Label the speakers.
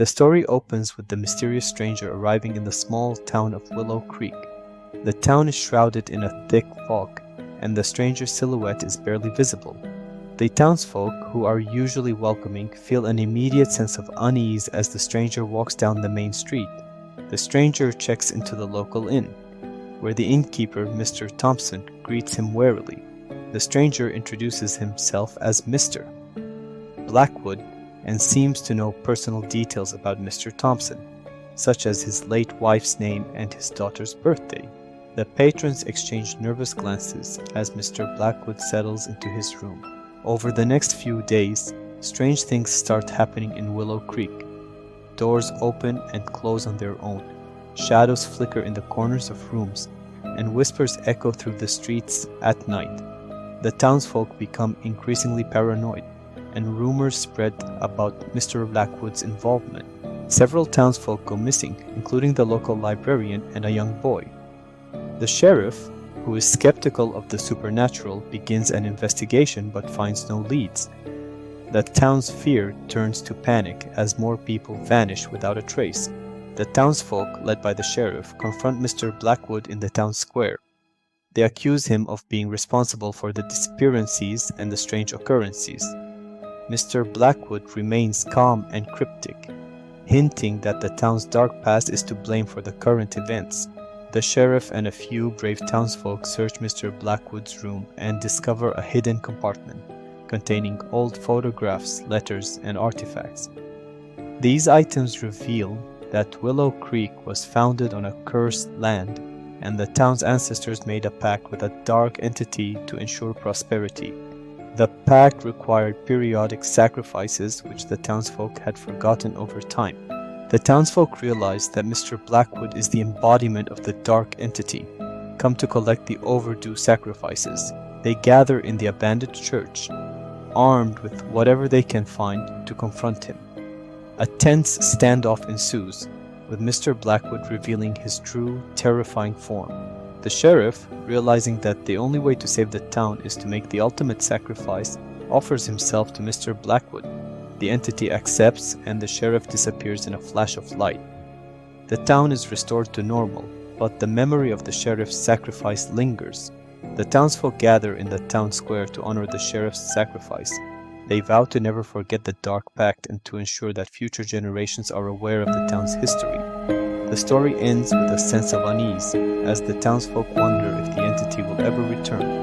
Speaker 1: The story opens with the mysterious stranger arriving in the small town of Willow Creek. The town is shrouded in a thick fog, and the stranger's silhouette is barely visible. The townsfolk, who are usually welcoming, feel an immediate sense of unease as the stranger walks down the main street. The stranger checks into the local inn, where the innkeeper, Mr. Thompson, greets him warily. The stranger introduces himself as Mr. Blackwood and seems to know personal details about Mr. Thompson, such as his late wife's name and his daughter's birthday. The patrons exchange nervous glances as Mr. Blackwood settles into his room. Over the next few days, strange things start happening in Willow Creek. Doors open and close on their own. Shadows flicker in the corners of rooms, and whispers echo through the streets at night. The townsfolk become increasingly paranoid, and rumors spread about Mr. Blackwood's involvement. Several townsfolk go missing, including the local librarian and a young boy. The sheriff, who is skeptical of the supernatural, begins an investigation but finds no leads. The town's fear turns to panic as more people vanish without a trace. The townsfolk, led by the sheriff, confront Mr. Blackwood in the town square. They accuse him of being responsible for the disappearances and the strange occurrences. Mr. Blackwood remains calm and cryptic, hinting that the town's dark past is to blame for the current events. The sheriff and a few brave townsfolk search Mr. Blackwood's room and discover a hidden compartment containing old photographs, letters, and artifacts. These items reveal that Willow Creek was founded on a cursed land, and the town's ancestors made a pact with a dark entity to ensure prosperity. The pact required periodic sacrifices, which the townsfolk had forgotten over time. The townsfolk realized that Mr. Blackwood is the embodiment of the dark entity, come to collect the overdue sacrifices. They gather in the abandoned church, armed with whatever they can find, to confront him. A tense standoff ensues, with Mr. Blackwood revealing his true, terrifying form. The sheriff, realizing that the only way to save the town is to make the ultimate sacrifice, offers himself to Mr. Blackwood. The entity accepts, and the sheriff disappears in a flash of light. The town is restored to normal, but the memory of the sheriff's sacrifice lingers. The townsfolk gather in the town square to honor the sheriff's sacrifice. They vow to never forget the dark pact and to ensure that future generations are aware of the town's history. The story ends with a sense of unease, as the townsfolk wonder if the entity will ever return.